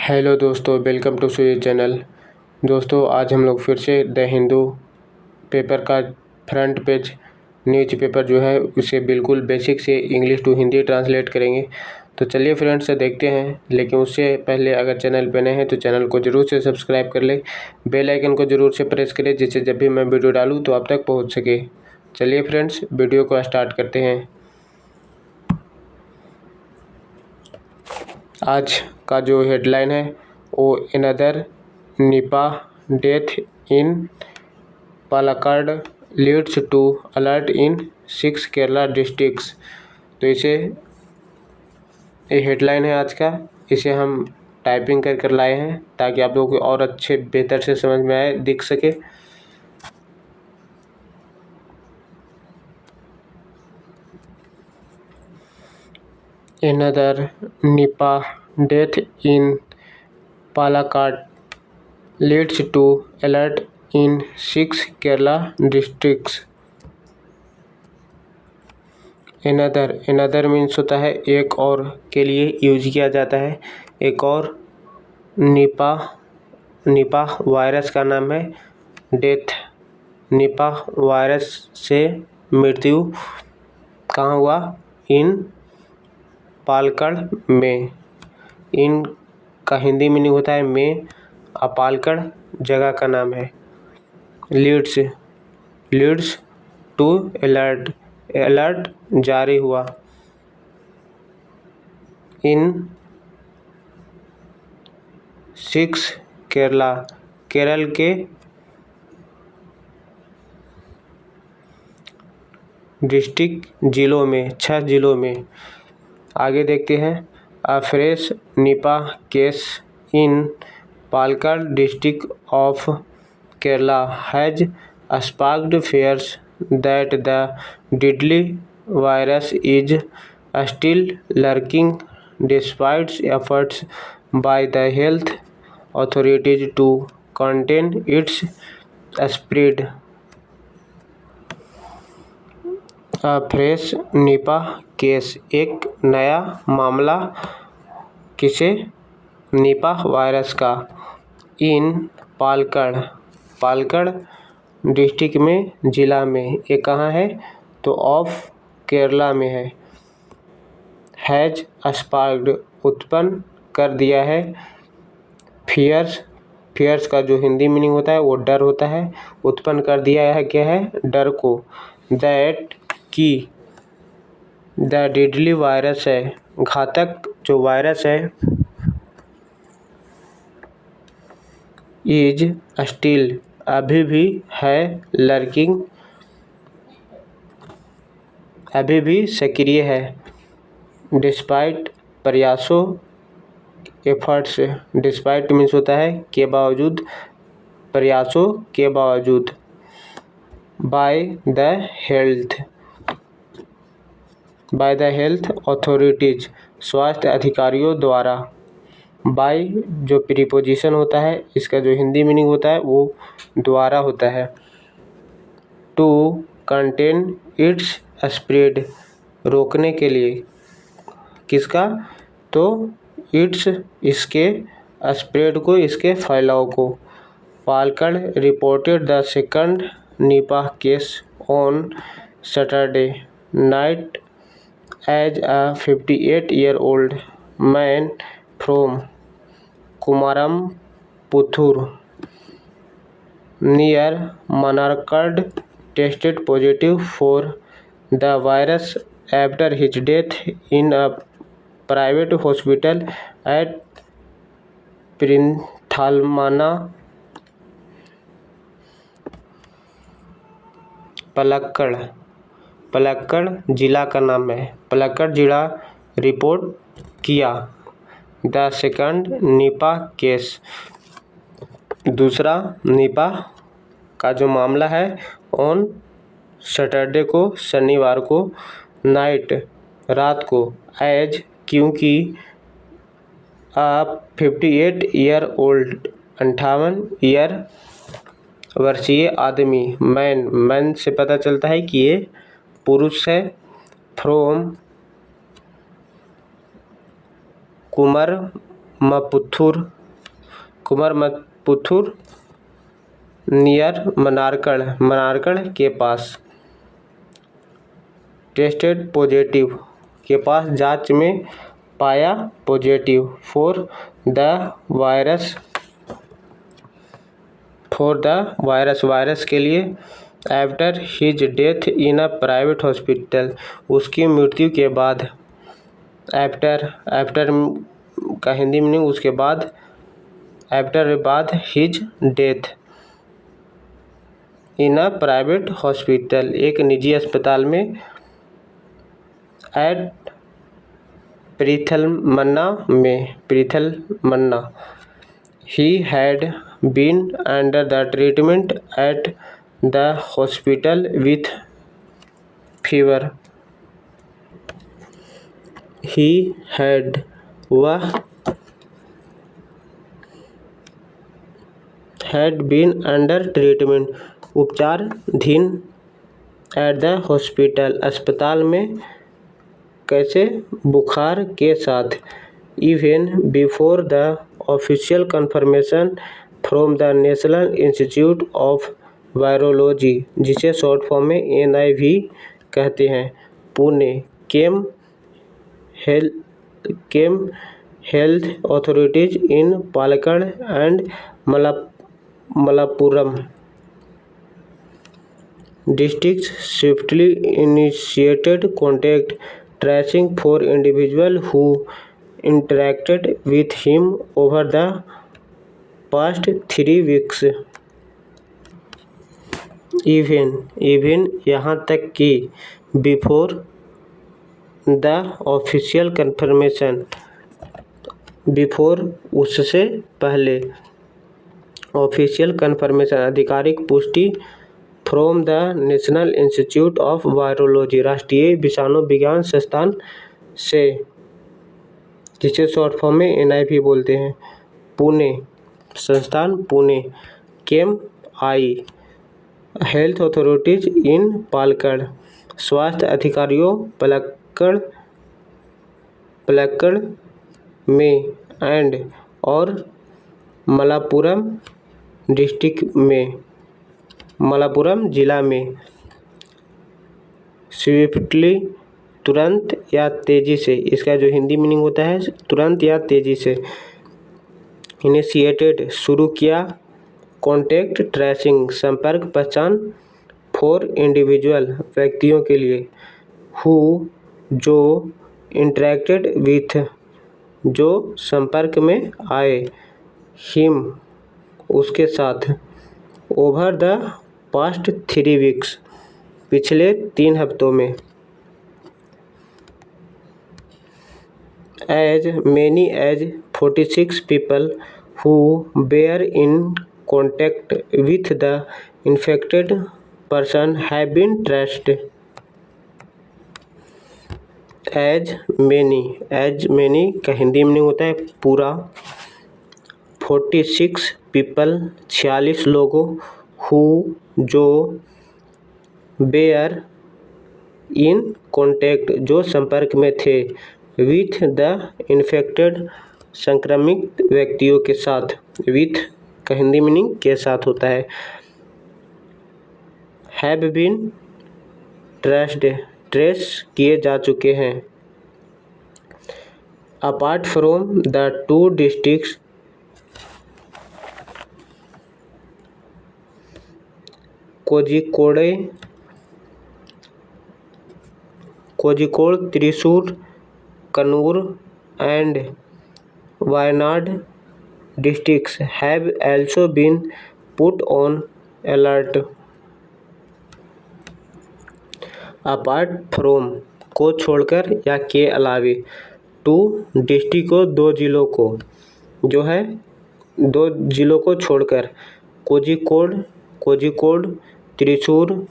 Hello दोस्तों, welcome to Surya channel. दोस्तों, आज हम लोग फिर से द हिंदू पेपर का फ्रंट पेज न्यूज पेपर जो है उसे बिल्कुल बेसिक से इंग्लिश टू हिंदी ट्रांसलेट करेंगे। तो चलिए फ्रेंड्स से देखते हैं, लेकिन उससे पहले अगर चैनल पे नए हैं तो चैनल को ज़रूर से सब्सक्राइब कर ले, बेल आइकन को ज़रूर से प्रेस करें जिससे जब भी मैं वीडियो डालूँ तो आप तक पहुँच सके। चलिए फ्रेंड्स, वीडियो को स्टार्ट करते हैं। आज का जो हेडलाइन है वो another Nipah death in Palakkad leads to alert in 6 Kerala districts. तो ये हेडलाइन है आज का। इसे हम टाइपिंग कर लाए हैं ताकि आप लोगों को और अच्छे बेहतर से समझ में आए, दिख सके। Another Nipah death in Palakkad leads to alert in 6 Kerala districts. Another means होता है एक और के लिए यूज किया जाता है। एक और निपाह वायरस का नाम है डेथ। निपाह वायरस से मृत्यु कहाँ हुआ? इन पालक्काड में। इन का हिंदी मीनिंग होता है में। पालक्काड जगह का नाम है। लीड्स टू अलर्ट जारी हुआ। इन 6 केरल के डिस्ट्रिक्ट जिलों में, 6 जिलों में। आगे देखते हैं। अ fresh Nipah case in Palakkad district of Kerala has sparked fears that the deadly virus is still lurking despite efforts by the health authorities to contain its spread. Fresh Nipah case, एक नया मामला किसे? निपाह वायरस का। इन Palakkad district में, जिला में। ये कहाँ है? तो ऑफ केरला में है। हैज स्पार्क्ड उत्पन्न कर दिया है। फियर्स का जो हिंदी मीनिंग होता है वो डर होता है। उत्पन्न कर दिया है क्या है? डर को। दैट की द डेडली वायरस है, घातक जो वायरस है। इज स्टिल, अभी भी है। लर्किंग, अभी भी सक्रिय है। डिस्पाइट, प्रयासों, एफर्ट्स। डिस्पाइट मीन्स होता है के बावजूद, प्रयासों के बावजूद। बाय द हेल्थ अथॉरिटीज, स्वास्थ्य अधिकारियों द्वारा। बाय जो प्रीपोजिशन होता है, इसका जो हिंदी मीनिंग होता है वो द्वारा होता है। टू कंटेन इट्स स्प्रेड, रोकने के लिए। किसका? तो इट्स, इसके, स्प्रेड को, इसके फैलाव को। Palakkad reported the second Nipah case on Saturday night as a 58-year-old man from Kumaram-Puthur near Manarkad tested positive for the virus after his death in a private hospital at Perinthalmanna, Palakkad जिला का नाम है। पलक्कड़ जिला report किया। The second Nipah case, दूसरा Nipah का जो मामला है, ऑन सैटरडे को, शनिवार को, नाइट, रात को, एज क्योंकि, 58-year-old 58 ईयर वर्षीय आदमी। मैन से पता चलता है कि ये पुरुष है। फ्रॉम कुमारमपुथुर कुमरमुत्तुर नियर मनारकड़ के पास। टेस्टेड पॉजिटिव के पास जांच में पाया पॉजिटिव फॉर द वायरस के लिए। After his death in a private hospital, उसकी मृत्यु के बाद। आफ्टर का हिंदी मीनिंग उसके बाद, आफ्टर बाद his death in a private hospital, एक निजी अस्पताल में। At Perinthalmanna, he had been under the treatment at the hospital with fever. He had, वह हैड बीन अंडर ट्रीटमेंट, उपचाराधीन। एट द हॉस्पिटल, अस्पताल में। कैसे? बुखार के साथ। Even before the official confirmation from the National Institute of Virology, जिसे short form में NIV कहते हैं, Pune. Came health authorities in Palakkad and Malappuram districts swiftly initiated contact tracing for individuals who interacted with him over the past 3 weeks. Even यहाँ तक कि before the official confirmation, before उससे पहले, official conformation आधिकारिक पुष्टि, from the National Institute of virology राष्ट्रीय विषाणु विज्ञान संस्थान से, जिसे शॉर्ट फॉर्म में NIV बोलते हैं, पुणे, संस्थान पुणे। केम आई, हेल्थ अथॉरिटीज इन पालक्कड़, स्वास्थ्य अधिकारियों पलक्कड़ में, एंड और मलप्पुरम डिस्ट्रिक्ट में, मलप्पुरम जिला में। स्विफ्टली, तुरंत या तेजी से, इसका जो हिंदी मीनिंग होता है तुरंत या तेजी से। इनिशिएटेड, शुरू किया। कॉन्टैक्ट ट्रेसिंग, संपर्क पहचान। फॉर इंडिविजुअल, व्यक्तियों के लिए। हु, जो। इंटरेक्टेड विथ, जो संपर्क में आए। हिम, उसके साथ। ओवर द पास्ट 3 वीक्स, पिछले 3 हफ्तों में। As many as 46 people who were in contact with the infected person have been traced. As many का हिंदी मीनिंग होता है पूरा। 46 पीपल, 46 लोगों। हु, जो। वेयर इन कॉन्टैक्ट, जो संपर्क में थे। विथ द इन्फेक्टेड, संक्रमित व्यक्तियों के साथ। विथ का हिंदी मीनिंग के साथ होता है। हैव बीन ट्रेस्ड, ट्रेस किए जा चुके हैं। Apart from the 2 districts, Kozhikode, Thrissur, Kannur and Wayanad districts have also been put on alert. Apart from, को छोड़कर या के अलावे। 2 डिस्ट्रिक्ट को, 2 जिलों को, जो है 2 जिलों को छोड़कर। कोझिकोड, त्रिशूर,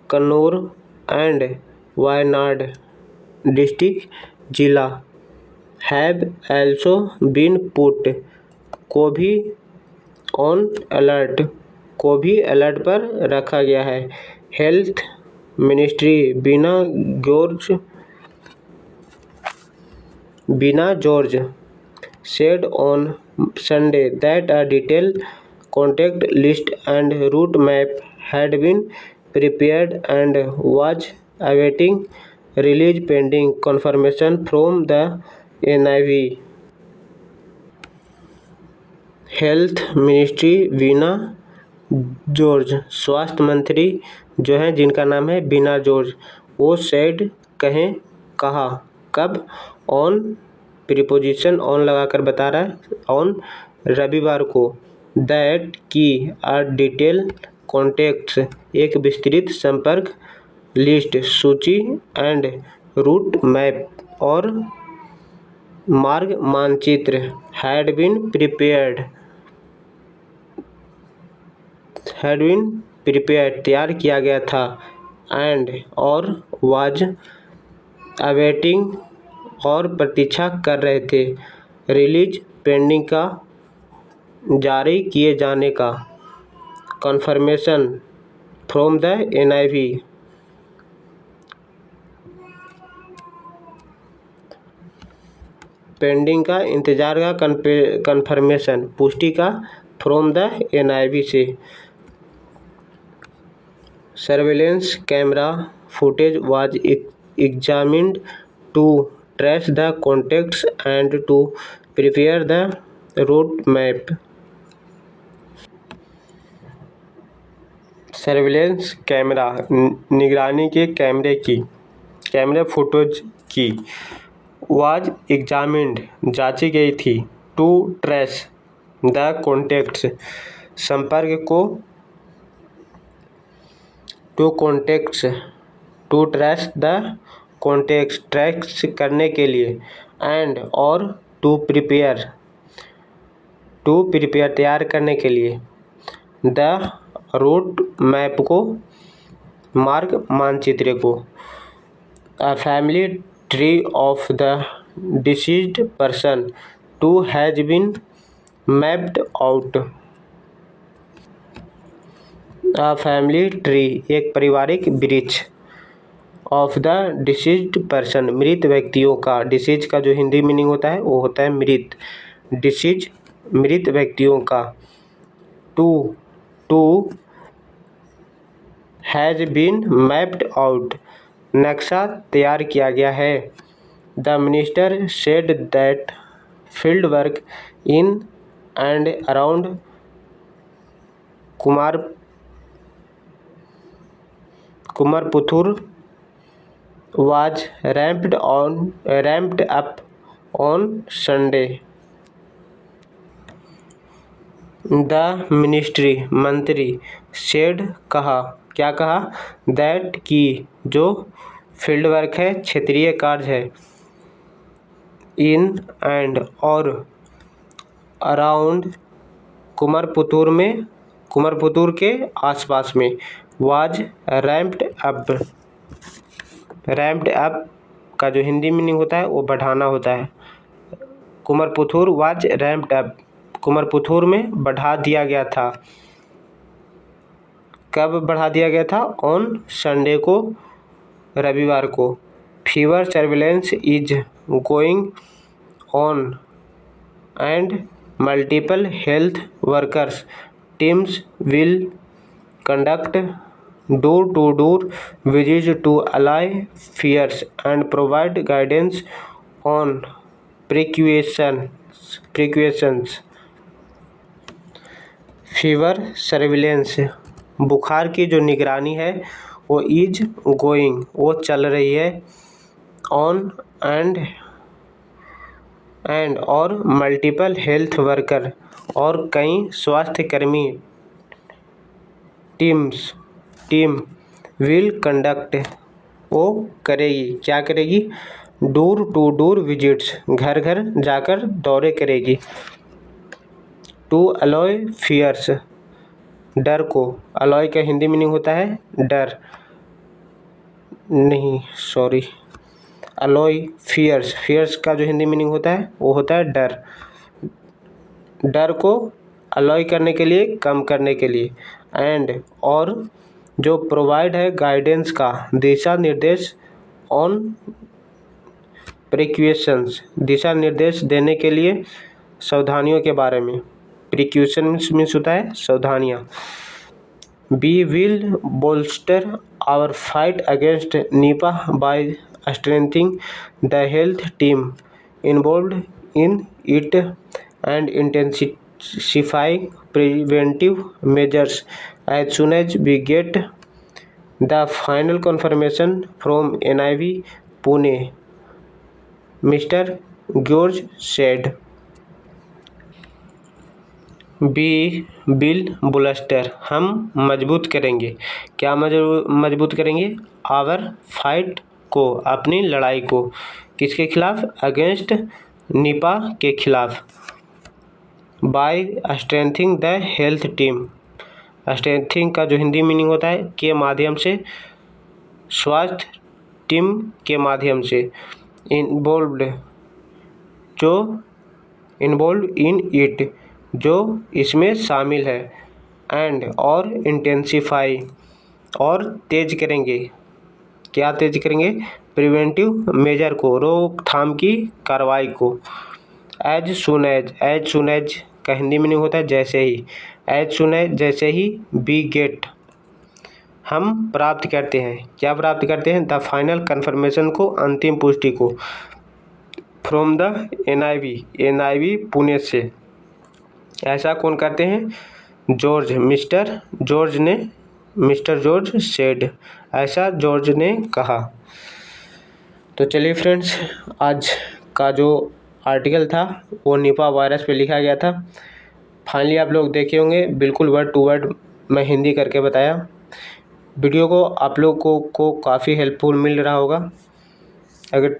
कन्नूर एंड वायनाड डिस्ट्रिक्ट, जिला। हैव एल्सो बीन पुट, को भी। ऑन अलर्ट, को भी अलर्ट पर रखा गया है। हेल्थ मिनिस्ट्री, बिना George said on Sunday that a detailed contact list and route map had been prepared and was awaiting release pending confirmation from the NIV. Health ministry Veena George, स्वास्थ्य मंत्री जो हैं जिनका नाम है वीना जॉर्ज, वो सेड कहा कब, ऑन प्रीपोजिशन ऑन लगाकर बता रहा है, ऑन रविवार को, दैट की अ डिटेल कॉन्टेक्ट्स एक विस्तृत संपर्क लिस्ट सूची एंड रूट मैप और मार्ग मानचित्र हैड बीन प्रिपेयर्ड तैयार किया गया था, एंड और वाज अवेटिंग और प्रतीक्षा कर रहे थे, रिलीज पेंडिंग का जारी किए जाने का, confirmation from the NIV। Pending का इंतजार का, कन्फर्मेशन पुष्टि का, फ्रॉम द NIV से। Surveillance camera footage was examined to trace the contacts and to prepare the route map. Surveillance camera निगरानी के कैमरे फुटेज की वाज एग्जामिन्ड जांची गई थी, टू ट्रेस द कॉन्टेक्ट्स संपर्क को, to trace the contacts tracks करने के लिए, एंड और टू प्रिपेयर तैयार करने के लिए, द रूट मैप को मार्ग मानचित्र को, a family tree of the deceased person to has been mapped out. A family tree एक पारिवारिक वृक्ष, ऑफ द डिसीज्ड पर्सन मृत व्यक्तियों का, डिसीज का जो हिंदी मीनिंग होता है वो होता है मृत, डिसीज मृत व्यक्तियों का, to has been mapped out नक्शा तैयार किया गया है। The minister said that field work in and around Kumaraputhur was ramped up on Sunday. The ministry मंत्री said क्या कहा, that की जो फील्ड वर्क है क्षेत्रीय कार्य है, इन एंड और अराउंड कुमारपुथुर के आसपास में, was रैम्प्ड अप का जो हिंदी मीनिंग होता है वो बढ़ाना होता है। कुमारपुथुर वाज रैम्प्ड अप, कुमारपुथुर में बढ़ा दिया गया था। कब बढ़ा दिया गया था? ऑन संडे को, रविवार को। Fever surveillance is going on and multiple health workers teams will conduct door-to-door visits to allay fears and provide guidance on precautions. Fever surveillance बुखार की जो निगरानी है वो इज गोइंग वो चल रही है, ऑन एंड और मल्टीपल हेल्थ वर्कर और कई स्वास्थ्य कर्मी, टीम विल कंडक्ट वो करेगी, क्या करेगी? डोर टू डोर विजिट्स घर घर जाकर दौरे करेगी। टू अलॉय फियर्स डर को, अलॉय का हिंदी मीनिंग होता है डर, नहीं सॉरी, अलॉय फियर्स का जो हिंदी मीनिंग होता है वो होता है डर को अलॉय करने के लिए, कम करने के लिए, एंड और जो प्रोवाइड है गाइडेंस का, दिशा निर्देश, ऑन प्रिकॉशंस दिशा निर्देश देने के लिए, सावधानियों के बारे में। प्रिकॉशंस मीन्स होता है सावधानियाँ। We will bolster our fight against Nipah by strengthening the health team involved in it and intensifying preventive measures as soon as we get the final confirmation from NIV Pune, mister George said. We will bolster हम मजबूत करेंगे। क्या मजबूत करेंगे? Our fight को, अपनी लड़ाई को। किसके खिलाफ? अगेंस्ट निपा के खिलाफ। By strengthening the health team, strengthening का जो हिंदी मीनिंग होता है के माध्यम से, स्वास्थ्य टीम के माध्यम से। इन्वॉल्व्ड जो इन्वॉल्व इन इट जो इसमें शामिल है। एंड और इंटेंसिफाई और तेज करेंगे। क्या तेज करेंगे? प्रिवेंटिव मेजर को, रोकथाम की कार्रवाई को। एज सुन एज का हिंदी मीनिंग होता है जैसे ही। एज सुन एज जैसे ही, वी गेट हम प्राप्त करते हैं। क्या प्राप्त करते हैं? द फाइनल कन्फर्मेशन को, अंतिम पुष्टि को। फ्रॉम द NIV पुणे से। ऐसा कौन करते हैं? जॉर्ज, मिस्टर जॉर्ज सेड, ऐसा जॉर्ज ने कहा। तो चलिए फ्रेंड्स, आज का जो आर्टिकल था वो निपा वायरस पे लिखा गया था। फाइनली आप लोग देखे होंगे, बिल्कुल वर्ड टू वर्ड मैं हिंदी करके बताया। वीडियो को आप लोग को काफ़ी हेल्पफुल मिल रहा होगा। अगर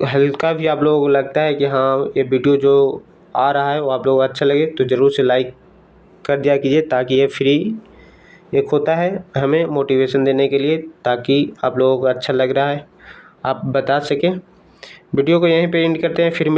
हल्का भी आप लोगों को लगता है कि हाँ ये वीडियो जो आ रहा है वो आप लोगों को अच्छा लगे तो ज़रूर से लाइक कर दिया कीजिए, ताकि ये फ्री एक होता है हमें मोटिवेशन देने के लिए, ताकि आप लोगों को अच्छा लग रहा है आप बता सकें। वीडियो को यहीं पे एंड करते हैं, फिर